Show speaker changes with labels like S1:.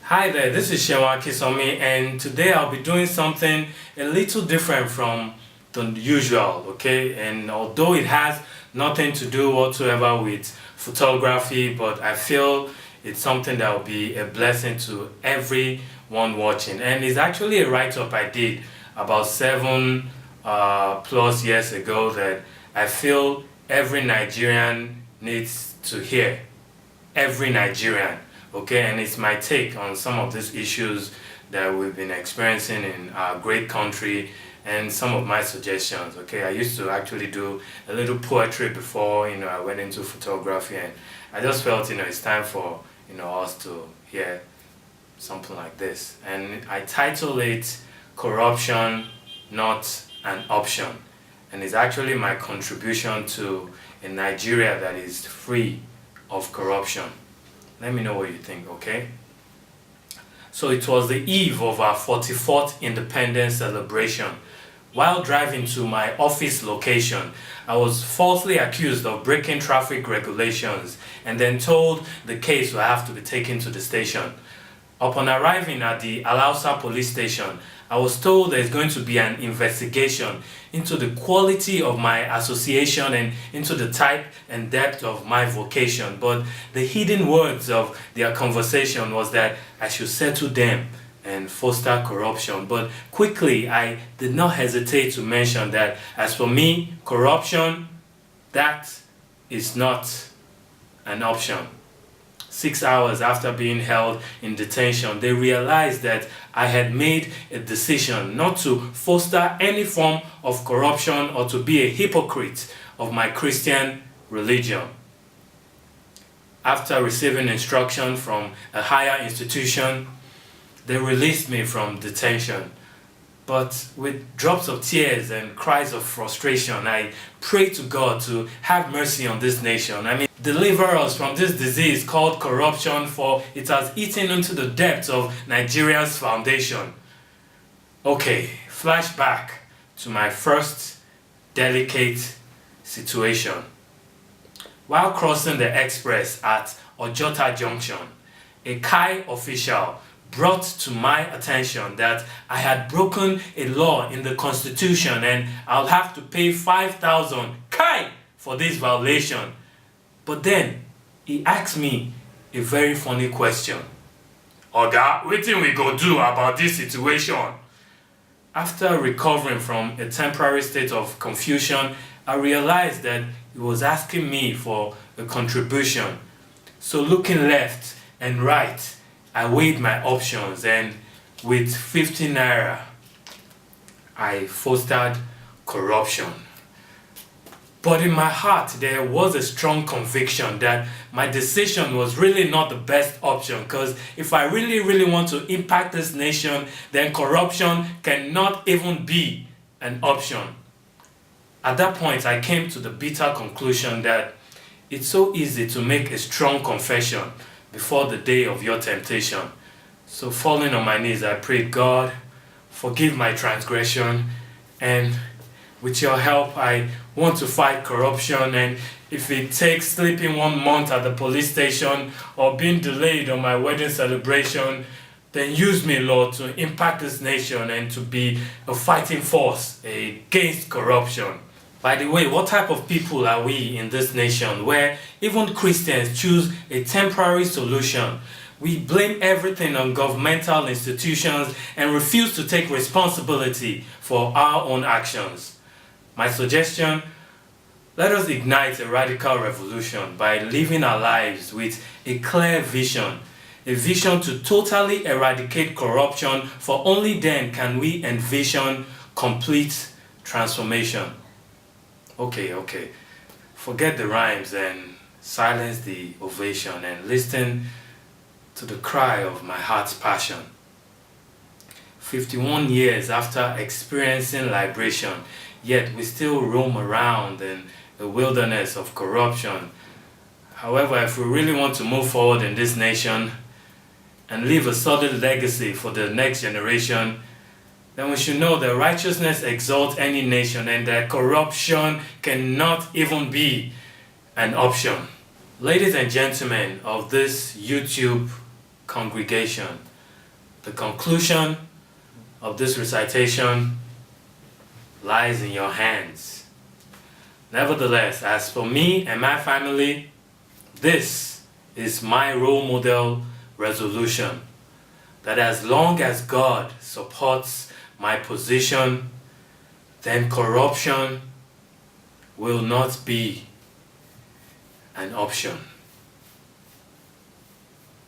S1: Hi there, this is Shewa Kisomi, and today I'll be doing something a little different from the usual, okay? And although it has nothing to do whatsoever with photography, but I feel it's something that will be a blessing to everyone watching. And it's actually a write-up I did about 7 plus years ago that I feel every Nigerian needs to hear. Every Nigerian. Okay, and it's my take on some of these issues that we've been experiencing in our great country and some of my suggestions. Okay, I used to actually do a little poetry before, I went into photography, and I just felt, it's time for, us to hear something like this. And I title it Corruption, Not an Option. And it's actually my contribution to a Nigeria that is free of corruption. Let me know what you think, okay? So it was the eve of our 44th independence celebration. While driving to my office location, I was falsely accused of breaking traffic regulations and then told the case will have to be taken to the station. Upon arriving at the Alausa police station, I was told there is going to be an investigation into the quality of my association and into the type and depth of my vocation. But the hidden words of their conversation was that I should settle them and foster corruption. But quickly, I did not hesitate to mention that as for me, corruption, that is not an option. 6 hours after being held in detention, they realized that I had made a decision not to foster any form of corruption or to be a hypocrite of my Christian religion. After receiving instruction from a higher institution, they released me from detention. But with drops of tears and cries of frustration, I prayed to God to have mercy on this nation. Deliver us from this disease called corruption, for it has eaten into the depths of Nigeria's foundation. Okay, flashback to my first delicate situation. While crossing the express at Ojota Junction, a Kai official brought to my attention that I had broken a law in the constitution and I'll have to pay 5,000 Kai for this violation. But then he asked me a very funny question. Oga, wetin we go do about this situation? After recovering from a temporary state of confusion, I realized that he was asking me for a contribution. So looking left and right, I weighed my options, and with 50 naira, I fostered corruption. But in my heart, there was a strong conviction that my decision was really not the best option, because if I really want to impact this nation, then corruption cannot even be an option. At that point, I came to the bitter conclusion that it's so easy to make a strong confession before the day of your temptation. So falling on my knees, I prayed, God, forgive my transgression, and with your help, I want to fight corruption, and if it takes sleeping 1 month at the police station or being delayed on my wedding celebration, then use me, Lord, to impact this nation and to be a fighting force against corruption. By the way, what type of people are we in this nation where even Christians choose a temporary solution? We blame everything on governmental institutions and refuse to take responsibility for our own actions. My suggestion, let us ignite a radical revolution by living our lives with a clear vision. A vision to totally eradicate corruption, for only then can we envision complete transformation. Okay. Forget the rhymes and silence the ovation and listen to the cry of my heart's passion. 51 years after experiencing liberation, yet we still roam around in a wilderness of corruption. However, if we really want to move forward in this nation and leave a solid legacy for the next generation, then we should know that righteousness exalts any nation and that corruption cannot even be an option. Ladies and gentlemen of this YouTube congregation, The conclusion of this recitation lies in your hands. Nevertheless, as for me and my family, this is my role model resolution, that as long as God supports my position, then corruption will not be an option.